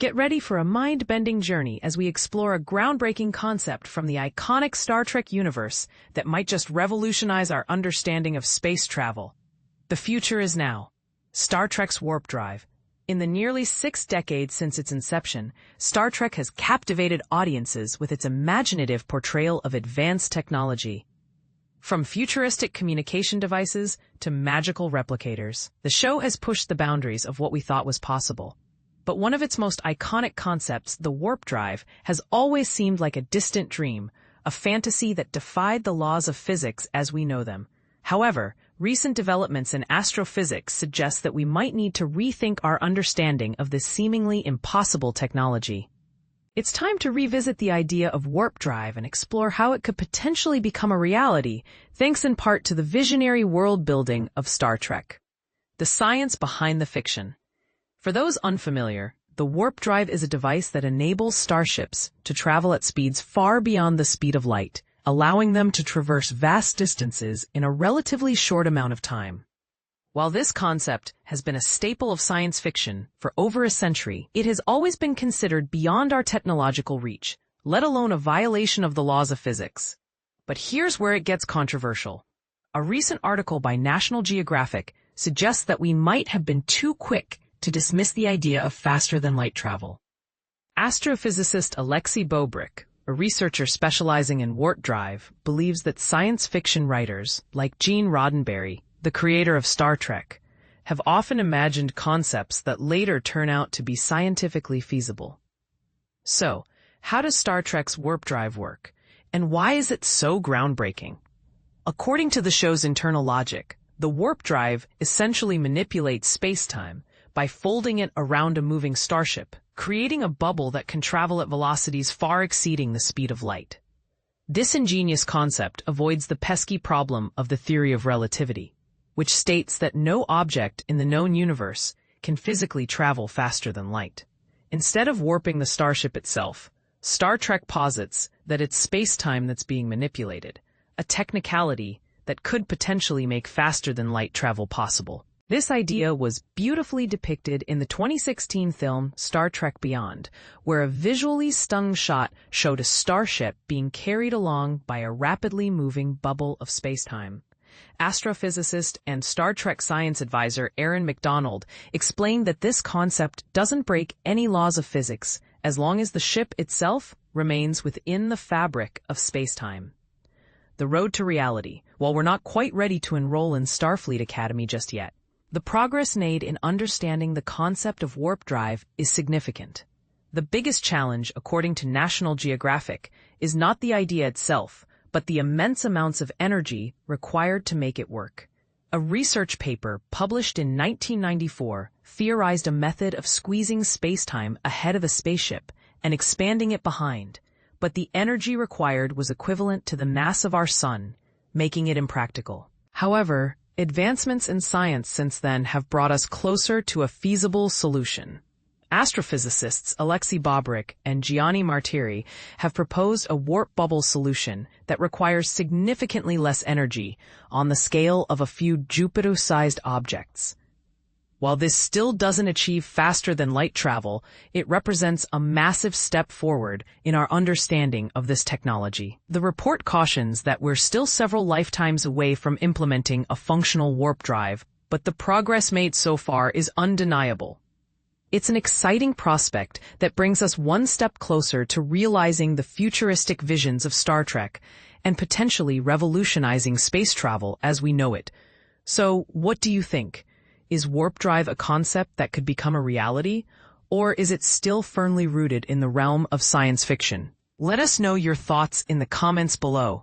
Get ready for a mind-bending journey as we explore a groundbreaking concept from the iconic Star Trek universe that might just revolutionize our understanding of space travel. The future is now. Star Trek's warp drive. In the nearly 6 decades since its inception, Star Trek has captivated audiences with its imaginative portrayal of advanced technology. From futuristic communication devices to magical replicators, the show has pushed the boundaries of what we thought was possible. But one of its most iconic concepts, the warp drive, has always seemed like a distant dream, a fantasy that defied the laws of physics as we know them. However, recent developments in astrophysics suggest that we might need to rethink our understanding of this seemingly impossible technology. It's time to revisit the idea of warp drive and explore how it could potentially become a reality, thanks in part to the visionary world-building of Star Trek. The science behind the fiction. For those unfamiliar, the warp drive is a device that enables starships to travel at speeds far beyond the speed of light, allowing them to traverse vast distances in a relatively short amount of time. While this concept has been a staple of science fiction for over a century, it has always been considered beyond our technological reach, let alone a violation of the laws of physics. But here's where it gets controversial. A recent article by National Geographic suggests that we might have been too quick to dismiss the idea of faster-than-light travel. Astrophysicist Alexey Bobrick, a researcher specializing in warp drive, believes that science fiction writers, like Gene Roddenberry, the creator of Star Trek, have often imagined concepts that later turn out to be scientifically feasible. So, how does Star Trek's warp drive work, and why is it so groundbreaking? According to the show's internal logic, the warp drive essentially manipulates space-time by folding it around a moving starship, creating a bubble that can travel at velocities far exceeding the speed of light. This ingenious concept avoids the pesky problem of the theory of relativity, which states that no object in the known universe can physically travel faster than light. Instead of warping the starship itself, Star Trek posits that it's space-time that's being manipulated, a technicality that could potentially make faster-than-light travel possible. This idea was beautifully depicted in the 2016 film Star Trek Beyond, where a visually stunning shot showed a starship being carried along by a rapidly moving bubble of spacetime. Astrophysicist and Star Trek science advisor Aaron McDonald explained that this concept doesn't break any laws of physics as long as the ship itself remains within the fabric of spacetime. The road to reality. While we're not quite ready to enroll in Starfleet Academy just yet, the progress made in understanding the concept of warp drive is significant. The biggest challenge, according to National Geographic, is not the idea itself, but the immense amounts of energy required to make it work. A research paper published in 1994 theorized a method of squeezing spacetime ahead of a spaceship and expanding it behind, but the energy required was equivalent to the mass of our sun, making it impractical. However, advancements in science since then have brought us closer to a feasible solution. Astrophysicists Alexey Bobrick and Gianni Martire have proposed a warp bubble solution that requires significantly less energy on the scale of a few Jupiter-sized objects. While this still doesn't achieve faster-than-light travel, it represents a massive step forward in our understanding of this technology. The report cautions that we're still several lifetimes away from implementing a functional warp drive, but the progress made so far is undeniable. It's an exciting prospect that brings us one step closer to realizing the futuristic visions of Star Trek and potentially revolutionizing space travel as we know it. So, what do you think? Is warp drive a concept that could become a reality, or is it still firmly rooted in the realm of science fiction? Let us know your thoughts in the comments below.